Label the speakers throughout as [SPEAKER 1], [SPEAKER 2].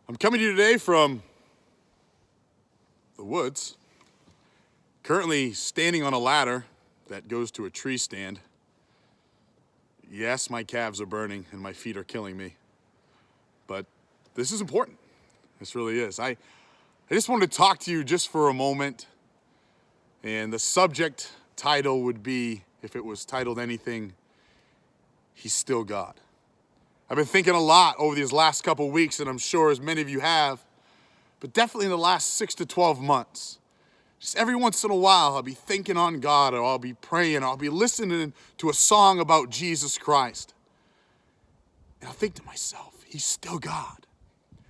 [SPEAKER 1] I'm coming to you today from the woods, currently standing on a ladder that goes to a tree stand. Yes, my calves are burning and my feet are killing me, but this is important. This really is. I just wanted to talk to you just for a moment, and the subject title would be, if it was titled anything, He's Still God. I've been thinking a lot over these last couple weeks, and I'm sure as many of you have, but definitely in the last 6 to 12 months. Just every once in a while, I'll be thinking on God, or I'll be praying, or I'll be listening to a song about Jesus Christ. And I'll think to myself, He's still God.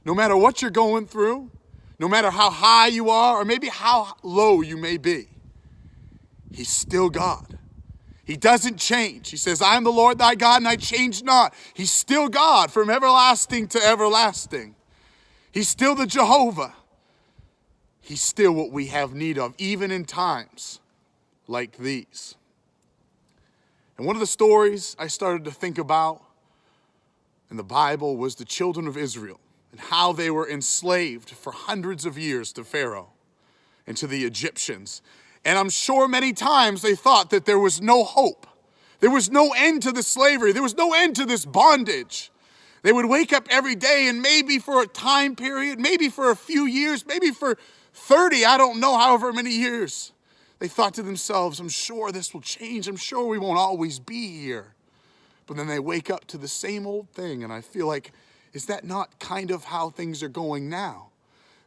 [SPEAKER 1] No matter what you're going through, no matter how high you are, or maybe how low you may be, He's still God. He doesn't change. He says, I am the Lord thy God, and I change not. He's still God from everlasting to everlasting. He's still the Jehovah. He's still what we have need of, even in times like these. And one of the stories I started to think about in the Bible was the children of Israel and how they were enslaved for hundreds of years to Pharaoh and to the Egyptians. And I'm sure many times they thought that there was no hope. There was no end to the slavery. There was no end to this bondage. They would wake up every day, and maybe for a time period, maybe for a few years, maybe for 30, I don't know, however many years, they thought to themselves, I'm sure this will change. I'm sure we won't always be here. But then they wake up to the same old thing, and I feel like, is that not kind of how things are going now?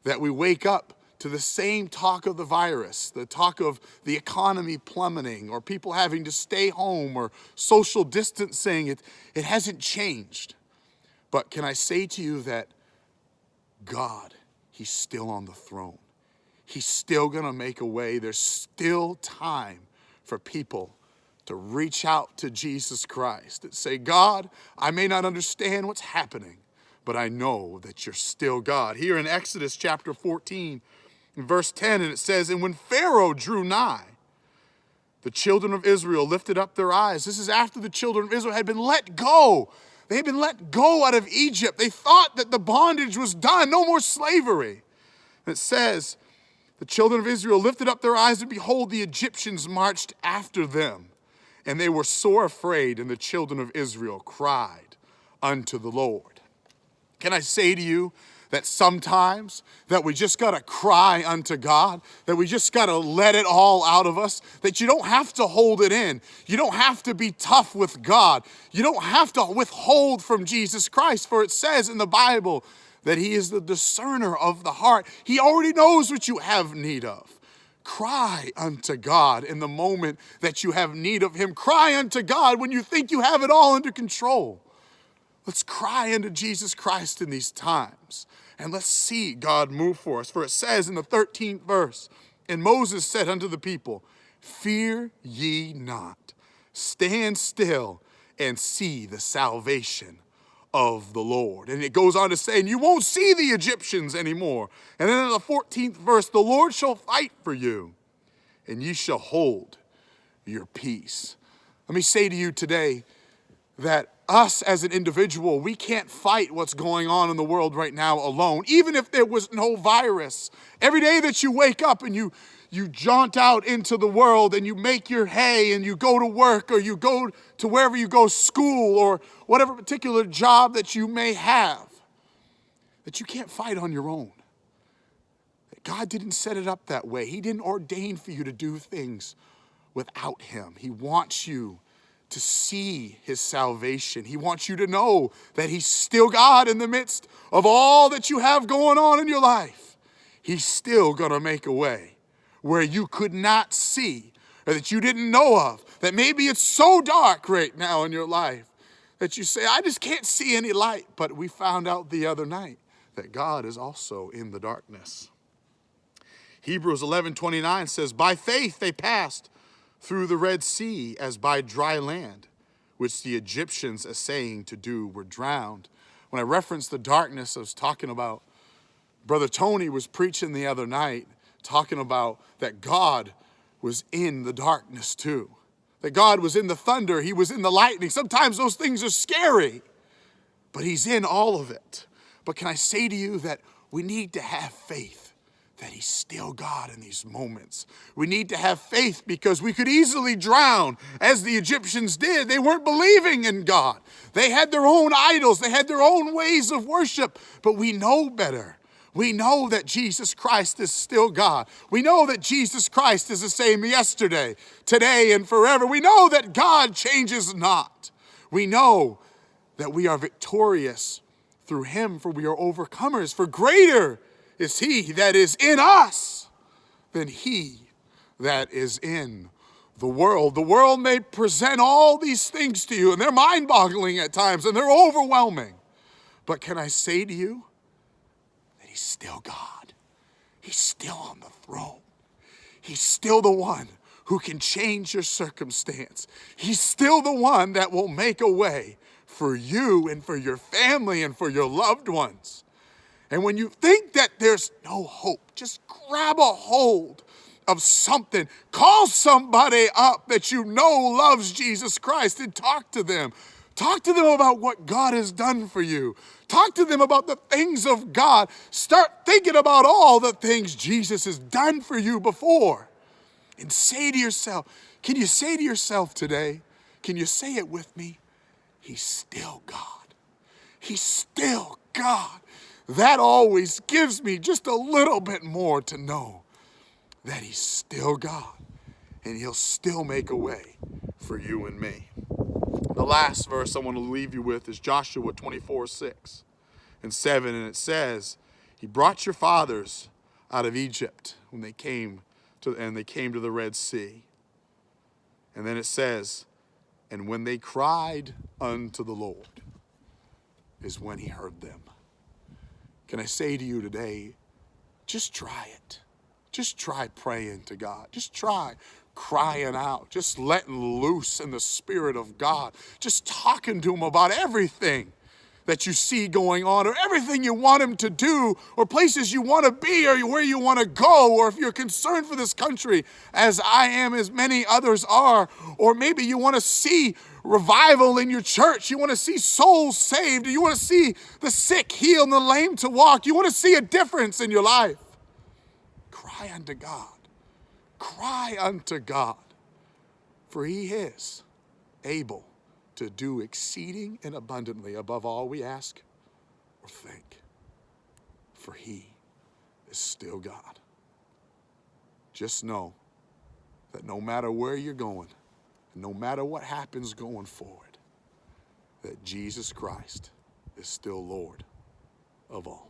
[SPEAKER 1] That we wake up to the same talk of the virus, the talk of the economy plummeting, or people having to stay home, or social distancing. It hasn't changed. But can I say to you that God, He's still on the throne. He's still going to make a way. There's still time for people to reach out to Jesus Christ and say, God, I may not understand what's happening, but I know that you're still God. Here in Exodus chapter 14, in verse 10, and it says, and when Pharaoh drew nigh, the children of Israel lifted up their eyes. This is after the children of Israel had been let go. They had been let go out of Egypt. They thought that the bondage was done, no more slavery. And it says, the children of Israel lifted up their eyes, and behold, the Egyptians marched after them. And they were sore afraid, and the children of Israel cried unto the Lord. Can I say to you that sometimes that we just got to cry unto God, that we just got to let it all out of us, that you don't have to hold it in. You don't have to be tough with God. You don't have to withhold from Jesus Christ, for it says in the Bible that He is the discerner of the heart. He already knows what you have need of. Cry unto God in the moment that you have need of Him. Cry unto God when you think you have it all under control. Let's cry unto Jesus Christ in these times, and let's see God move for us. For it says in the 13th verse, and Moses said unto the people, fear ye not, stand still and see the salvation of the Lord. And it goes on to say, and you won't see the Egyptians anymore. And then in the 14th verse, the Lord shall fight for you, and ye shall hold your peace. Let me say to you today that us as an individual, we can't fight what's going on in the world right now alone, even if there was no virus. Every day that you wake up and you jaunt out into the world and you make your hay and you go to work, or you go to wherever you go, school, or whatever particular job that you may have, that you can't fight on your own. God didn't set it up that way. He didn't ordain for you to do things without Him. He wants you to see His salvation. He wants you to know that He's still God in the midst of all that you have going on in your life. He's still going to make a way where you could not see, or that you didn't know of, that maybe it's so dark right now in your life that you say, I just can't see any light. But we found out the other night that God is also in the darkness. Hebrews 11:29 says, by faith they passed through the Red Sea as by dry land, which the Egyptians essaying to do were drowned. When I referenced the darkness, I was talking about, Brother Tony was preaching the other night, talking about that God was in the darkness too. That God was in the thunder, He was in the lightning. Sometimes those things are scary, but He's in all of it. But can I say to you that we need to have faith that he's still God in these moments. We need to have faith because we could easily drown as the Egyptians did. They weren't believing in God. They had their own idols. They had their own ways of worship. But we know better. We know that Jesus Christ is still God. We know that Jesus Christ is the same yesterday, today, and forever. We know that God changes not. We know that we are victorious through him, for we are overcomers. For greater is he that is in us than he that is in the world. The world may present all these things to you, and they're mind-boggling at times, and they're overwhelming. But can I say to you that he's still God? He's still on the throne. He's still the one who can change your circumstance. He's still the one that will make a way for you and for your family and for your loved ones. And when you think that there's no hope, just grab a hold of something. Call somebody up that you know loves Jesus Christ and talk to them. Talk to them about what God has done for you. Talk to them about the things of God. Start thinking about all the things Jesus has done for you before. And say to yourself, can you say to yourself today, can you say it with me? He's still God. He's still God. That always gives me just a little bit more to know that he's still God and he'll still make a way for you and me. The last verse I want to leave you with is Joshua 24:6 and 7, and it says, he brought your fathers out of Egypt when they came to the Red Sea. And then it says, and when they cried unto the Lord is when he heard them. Can I say to you today, just try it. Just try praying to God. Just try crying out. Just letting loose in the Spirit of God. Just talking to him about everything that you see going on, or everything you want him to do, or places you want to be, or where you want to go, or if you're concerned for this country, as I am, as many others are, or maybe you want to see revival in your church, you want to see souls saved, or you want to see the sick healed and the lame to walk, you want to see a difference in your life. Cry unto God. Cry unto God, for he is able to do exceeding and abundantly above all we ask or think. For he is still God. Just know that no matter where you're going, no matter what happens going forward, that Jesus Christ is still Lord of all.